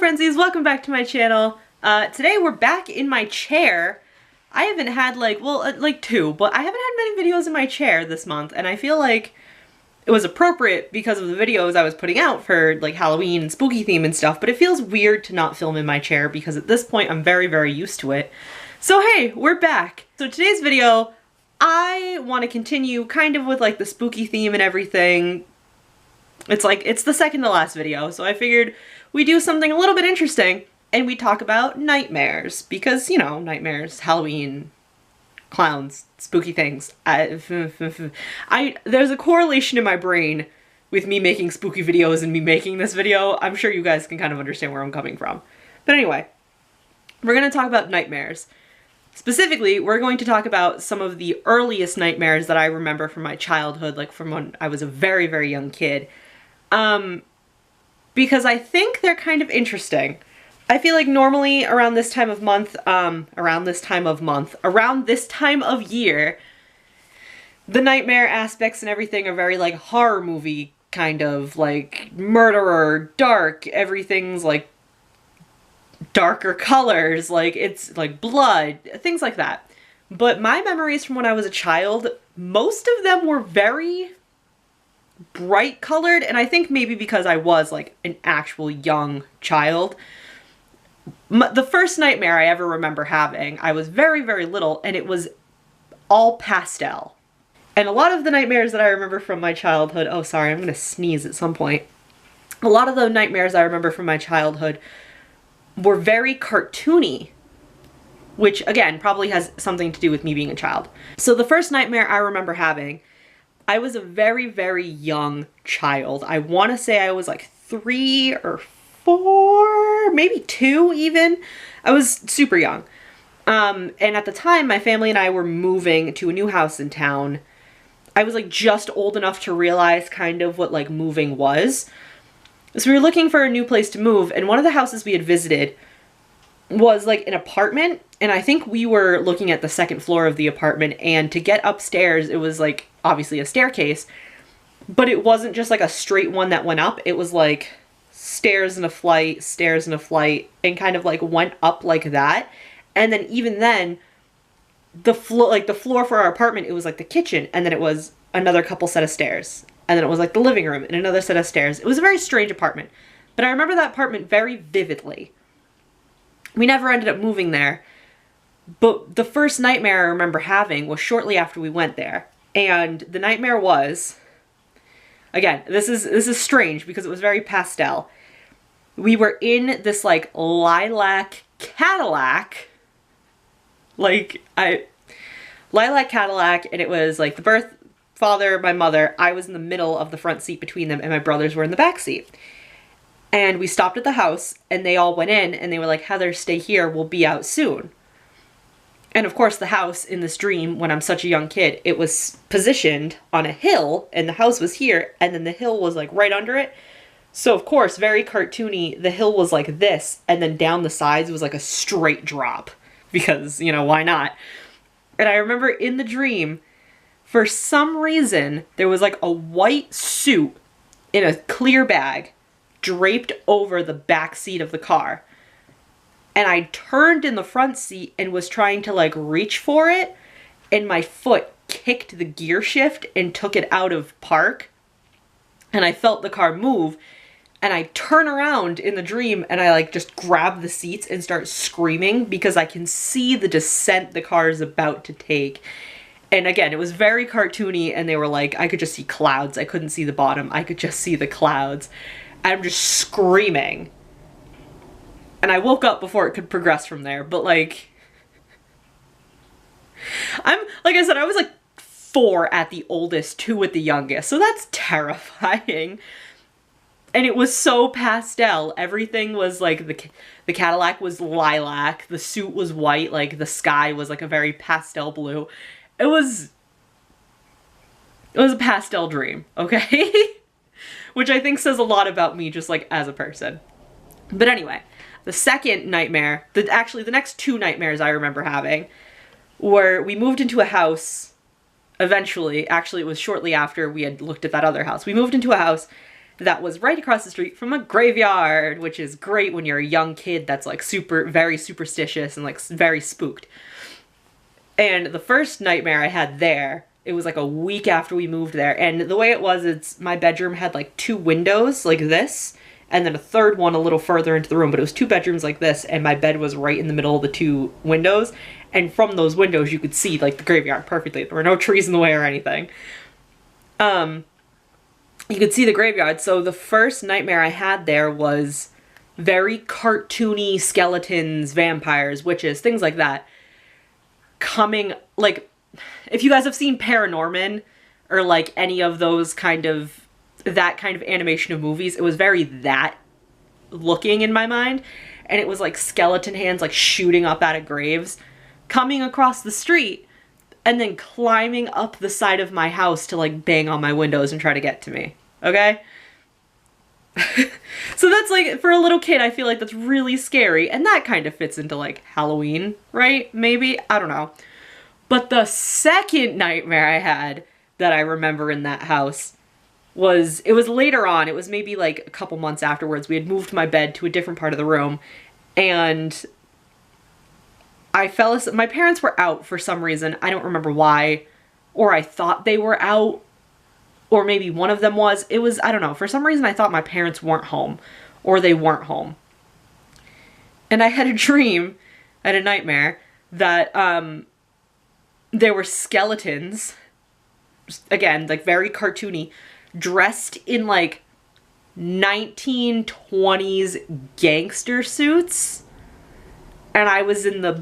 Frenzies, welcome back to my channel. Today we're back in my chair. I haven't had like two, but I haven't had many videos in my chair this month, and I feel like it was appropriate because of the videos I was putting out for like Halloween and spooky theme and stuff, but it feels weird to not film in my chair because at this point I'm very, very used to it. So hey, we're back. So today's video, I want to continue kind of with like the spooky theme and everything. It's the second to last video, so I figured we do something a little bit interesting and we talk about nightmares because, you know, nightmares, Halloween, clowns, spooky things. There's a correlation in my brain with me making spooky videos and me making this video. I'm sure you guys can kind of understand where I'm coming from. But anyway, we're going to talk about nightmares. Specifically, we're going to talk about some of the earliest nightmares that I remember from my childhood, like from when I was a very, very young kid. Because I think they're kind of interesting. I feel like normally around this time of year, the nightmare aspects and everything are very like horror movie kind of, like murderer, dark, everything's like darker colors, like it's like blood, things like that. But my memories from when I was a child, most of them were very bright colored, and I think maybe because I was like an actual young child. The first nightmare I ever remember having, I was very, very little, and it was all pastel. And a lot of the nightmares that I remember from my childhood, oh sorry, I'm gonna sneeze at some point. A lot of the nightmares I remember from my childhood were very cartoony, which again probably has something to do with me being a child. So the first nightmare I remember having, I was a very, very young child. I want to say I was like 3 or 4, maybe 2 even. I was super young. And at the time, my family and I were moving to a new house in town. I was like just old enough to realize kind of what like moving was. So we were looking for a new place to move, and one of the houses we had visited was like an apartment, and I think we were looking at the second floor of the apartment, and to get upstairs it was like obviously a staircase, but it wasn't just like a straight one that went up. It was like stairs and a flight, and kind of like went up like that. And then even then, the floor for our apartment, it was like the kitchen, and then it was another couple set of stairs, and then it was like the living room and another set of stairs. It was a very strange apartment, but I remember that apartment very vividly. We never ended up moving there, but the first nightmare I remember having was shortly after we went there. And the nightmare was, again, this is strange because it was very pastel. We were in this like lilac Cadillac, lilac Cadillac, and it was like the birth father, my mother, I was in the middle of the front seat between them, and my brothers were in the back seat. And we stopped at the house, and they all went in, and they were like, Heather, stay here, we'll be out soon. And of course the house in this dream, when I'm such a young kid, it was positioned on a hill, and the house was here, and then the hill was like right under it. So of course, very cartoony, the hill was like this, and then down the sides was like a straight drop, because, you know, why not? And I remember in the dream, for some reason, there was like a white suit in a clear bag draped over the back seat of the car. And I turned in the front seat and was trying to like reach for it, and my foot kicked the gear shift and took it out of park, and I felt the car move, and I turn around in the dream and I like just grab the seats and start screaming because I can see the descent the car is about to take. And again, it was very cartoony, and they were like, I could just see clouds. I couldn't see the bottom. I could just see the clouds. I'm just screaming. And I woke up before it could progress from there, but like I said, I was like 4 at the oldest, 2 at the youngest, so that's terrifying. And it was so pastel. Everything was like, the Cadillac was lilac, the suit was white, like the sky was like a very pastel blue. It was a pastel dream, okay? Which I think says a lot about me just like as a person. But anyway, the second nightmare, actually the next 2 nightmares I remember having were, we moved into a house eventually. Actually, it was shortly after we had looked at that other house. We moved into a house, that was right across the street from a graveyard, which is great when you're a young kid that's like very superstitious and like very spooked. And the first nightmare I had there, it was like a week after we moved there. And the way it was, it's my bedroom had like 2 windows like this, and then a third one a little further into the room, but it was 2 bedrooms like this, and my bed was right in the middle of the 2 windows. And from those windows, you could see like the graveyard perfectly. There were no trees in the way or anything. You could see the graveyard. So the first nightmare I had there was very cartoony skeletons, vampires, witches, things like that. Coming, like, if you guys have seen Paranorman or like any of those that kind of animation of movies, it was very that looking in my mind. And it was like skeleton hands like shooting up out of graves, coming across the street, and then climbing up the side of my house to like bang on my windows and try to get to me. Okay? So that's like, for a little kid, I feel like that's really scary. And that kind of fits into like Halloween, right? Maybe? I don't know. But the second nightmare I had that I remember in that house it was later on. It was maybe like a couple months afterwards. We had moved my bed to a different part of the room, and I fell asleep. My parents were out for some reason. I don't remember why, or I thought they were out, or maybe one of them was. It was, I don't know. For some reason, I thought my parents weren't home, or they weren't home. And I had a dream, I had a nightmare, that there were skeletons, again, like very cartoony, dressed in like 1920s gangster suits. And I was in like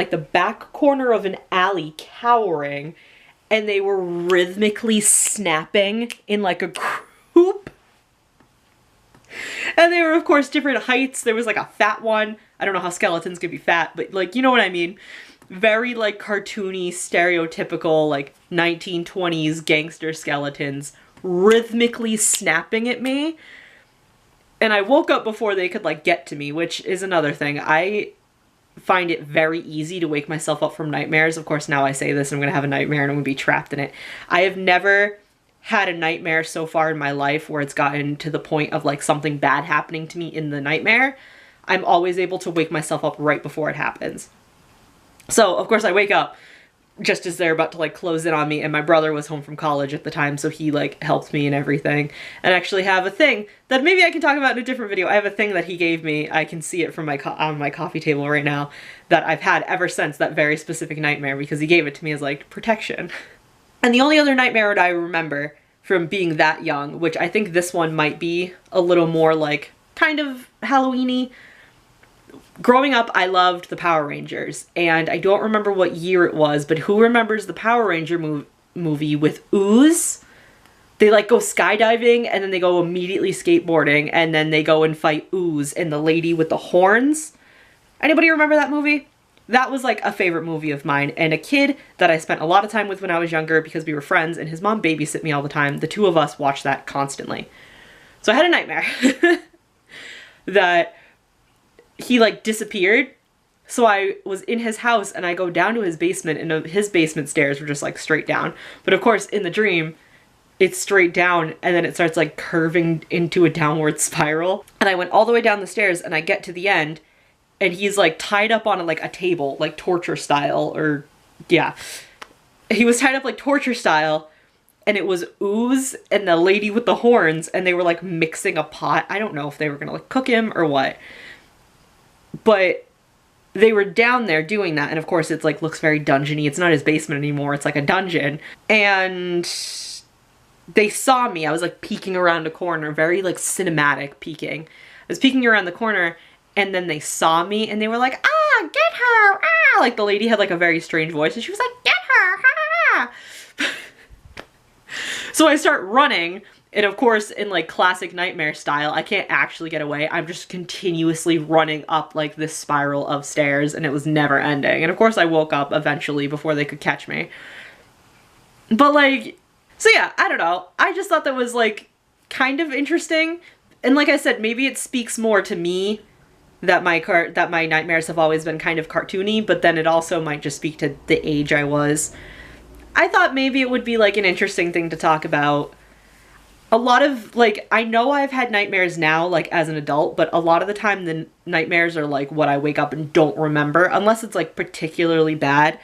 the back corner of an alley cowering, and they were rhythmically snapping in like a group. And they were, of course, different heights. There was like a fat one. I don't know how skeletons could be fat, but like, you know what I mean? Very like cartoony, stereotypical, like 1920s gangster skeletons rhythmically snapping at me. And I woke up before they could like get to me, which is another thing. I find it very easy to wake myself up from nightmares. Of course, now I say this, I'm going to have a nightmare and I'm going to be trapped in it. I have never had a nightmare so far in my life where it's gotten to the point of like something bad happening to me in the nightmare. I'm always able to wake myself up right before it happens. So, of course, I wake up just as they're about to like close in on me, and my brother was home from college at the time, so he like helped me and everything. And actually have a thing that maybe I can talk about in a different video. I have a thing that he gave me. I can see it from on my coffee table right now, that I've had ever since that very specific nightmare, because he gave it to me as like protection. And the only other nightmare that I remember from being that young, which I think this one might be a little more like kind of Halloween-y. Growing up, I loved the Power Rangers, and I don't remember what year it was, but who remembers the Power Ranger movie with Ooze? They like go skydiving, and then they go immediately skateboarding, and then they go and fight Ooze and the lady with the horns. Anybody remember that movie? That was like a favorite movie of mine, and a kid that I spent a lot of time with when I was younger because we were friends, and his mom babysit me all the time. The two of us watched that constantly. So I had a nightmare that he like disappeared. So I was in his house, and I go down to his basement, and his basement stairs were just like straight down. But of course, in the dream, it's straight down, and then it starts like curving into a downward spiral. And I went all the way down the stairs, and I get to the end, and he's like tied up on like a table, like torture style, or yeah. He was tied up like torture style, and it was Ooze and the lady with the horns, and they were like mixing a pot. I don't know if they were gonna like cook him or what. But they were down there doing that, and of course it's like looks very dungeony. It's not his basement anymore, it's like a dungeon. And they saw me. I was like peeking around a corner, very like cinematic peeking. I was peeking around the corner, and then they saw me, and they were like, ah, get her, ah! Like the lady had like a very strange voice, and she was like, get her, ha! So I start running, and of course, in like classic nightmare style, I can't actually get away. I'm just continuously running up like this spiral of stairs, and it was never ending. And of course I woke up eventually before they could catch me. But like, so yeah, I don't know. I just thought that was like kind of interesting. And like I said, maybe it speaks more to me that my nightmares have always been kind of cartoony, but then it also might just speak to the age I was. I thought maybe it would be like an interesting thing to talk about. a lot of, like, I know I've had nightmares now, like, as an adult, but a lot of the time the nightmares are, like, what I wake up and don't remember, unless it's, like, particularly bad.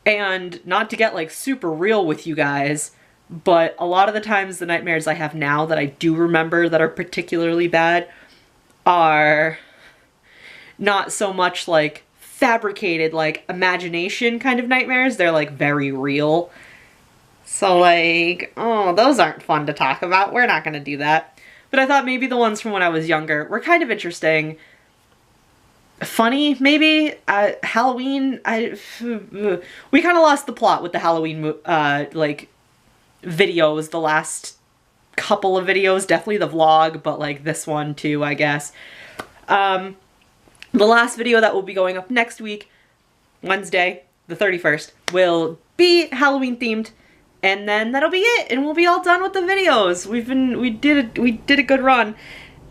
And not to get, like, super real with you guys, but a lot of the times the nightmares I have now that I do remember that are particularly bad are not so much, like, fabricated, like, imagination kind of nightmares. They're, like, very real. So, like, oh, those aren't fun to talk about. We're not gonna do that. But I thought maybe the ones from when I was younger were kind of interesting. Funny, maybe? Halloween, we kind of lost the plot with the Halloween, like, videos, the last couple of videos. Definitely the vlog, but, like, this one too, I guess. The last video that will be going up next week, Wednesday, the 31st, will be Halloween themed. And then that'll be it, and we'll be all done with the videos. We did a good run.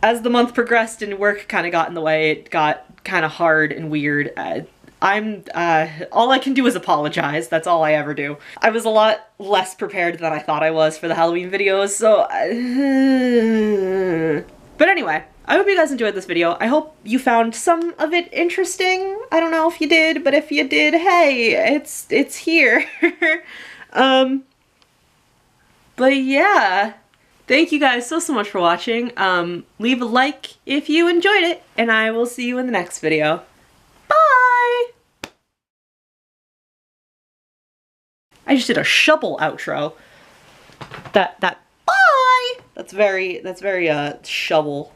As the month progressed and work kind of got in the way, it got kind of hard and weird. All I can do is apologize. That's all I ever do. I was a lot less prepared than I thought I was for the Halloween videos, so but anyway, I hope you guys enjoyed this video. I hope you found some of it interesting. I don't know if you did, but if you did, hey, it's here. But yeah, thank you guys so much for watching. Leave a like if you enjoyed it, and I will see you in the next video. Bye! I just did a shovel outro. That bye! That's very shovel.